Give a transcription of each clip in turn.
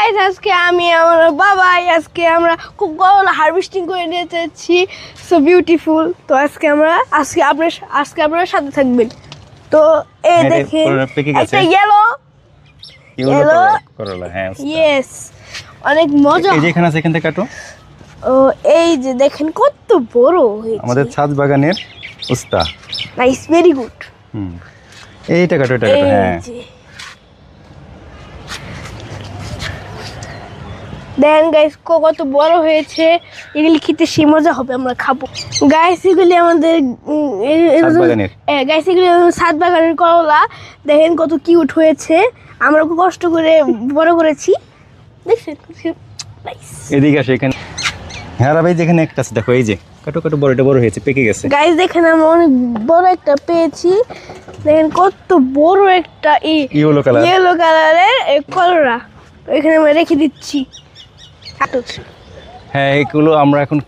Guys আজকে আমি আমার বাবাই আজকে আমরা খুব গরম হারভেস্টিং করে নিয়ে যাচ্ছি সো বিউটিফুল। তো আজকে আপনারা সাথে থাকবেন। তো এই দেখেন একটা ইয়েলো করলা, হ্যাঁ ইয়েস অনেক মজা। এই যে এখানে আছে, এখান থেকে কাটো। ও এই যে দেখেন কত বড় হয়েছে আমাদের ছাদ বাগানের উস্তা। Nice, very good. এইটা কাটো, এটা কাটো। হ্যাঁ দেন গাইস কত বড় হয়েছে, এগুলি খেতে সে মজা হবে, আমরা খাবো। গাইস এগুলি আমাদের গাইস এগুলি ছাদ বাগানের করলা। দেখেন কত কিউট হয়েছে, আমরা খুব কষ্ট করে বড় করেছি। দেখছেন নাইস। এদিকে আসে, এখানে হ্যাঁ ভাই, যেখানে একটা আছে দেখো, এই যে কাটো কাটো, বড়টা বড় হয়েছে, পেকে গেছে। গাইস দেখেন আমরা অনেক বড় একটা পেয়েছি। দেখেন কত বড় একটা ইয়েলো কালারের করলা, এখানে আমরা রেখে দিচ্ছি। হ্যাঁ এগুলো আমরা এখন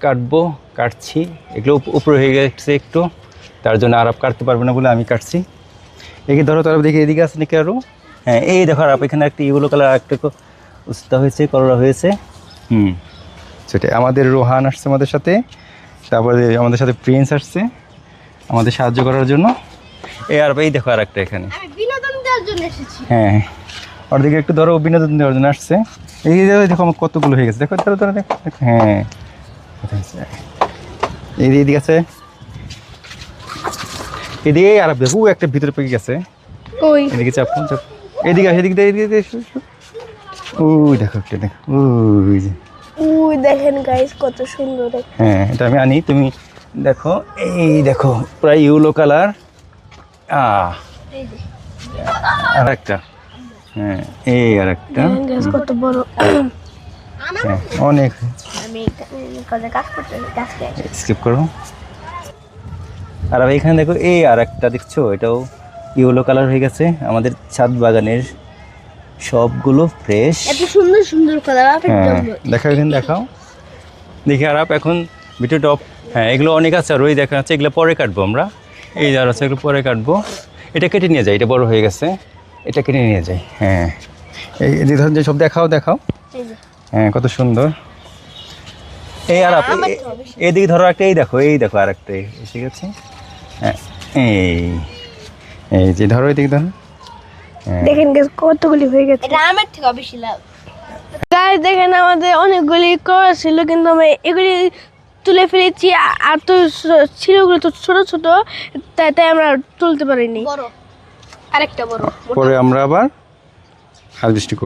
কাটছি। এগুলো উপরে হয়ে গেছে একটু, তার জন্য আরব কাটতে পারবে না বলে আমি কাটছি। একে ধরো তারা দেখি, এদিকে আছে নাকি আরও। হ্যাঁ এই দেখো আরব, এখানে একটা ইয়েলো কালার একটা উস্তা হয়েছে, করলা হয়েছে। সেটাই, আমাদের রোহান আসছে আমাদের সাথে, তারপরে আমাদের সাথে প্রিন্স আসছে আমাদের সাহায্য করার জন্য। এই আরব, এই দেখো আর একটা এখানে। হ্যাঁ ওরদিকে একটু ধরো, বিনোদন দেওয়ার জন্য আসছে। এই দেখো আমার কতগুলো হয়ে গেছে, দেখো ধরো ধরো দেখো। হ্যাঁ এইদিকে আছে, এদিকে আরব দেখো একটা ভিতরে পেকে গেছে। এদিকে চাপো চাপো, এদিকে আসে, এদিকে এদিকে ওই দেখো একটা, দেখো ওই দেখেন গাইস কত সুন্দর। হ্যাঁ এটা আমি আনি, তুমি দেখো। এই দেখো প্রায় ইয়েলো কালার। আর একটা, হ্যাঁ এই আর একটা, কত বড়। হ্যাঁ অনেক। স্কিপ করো। আর এইখানে দেখো, এই আর একটা দেখছো, এটাও ইয়েলো কালার হয়ে গেছে। আমাদের ছাদ বাগানের সবগুলো ফ্রেশ, এত সুন্দর সুন্দর কালার। হ্যাঁ দেখাও, এখানে দেখাও দেখি। আর এখন ভিডিও টপ। হ্যাঁ এগুলো অনেক আছে, আর ওই দেখা যাচ্ছে, এগুলো পরে কাটবো আমরা। এই যার আছে এগুলো পরে কাটবো। এটা কেটে নিয়ে যাই, এটা বড় হয়ে গেছে, এটা কেটে নিয়ে যাই। হ্যাঁ এই ধর যে সব দেখাও। হ্যাঁ কত সুন্দর। এই আর এইদিকে ধরো একটা, এই দেখো আর একটা এসে গেছে। হ্যাঁ এই যে ধরো, এইদিকে ধরো। দেখেন কতগুলি হয়ে গেছে, এটা আমার থেকে বেশি লাভ। গাইস দেখেন আমাদের অনেকগুলি করা ছিল, কিন্তু আমি এগুলি তুলে ফেলেছি। আর তো ছিল ওগুলো তো ছোট ছোট, তাই আমরা তুলতে পারিনি। আরেকটা বড়, পরে আমরা আবার হারভেস্ট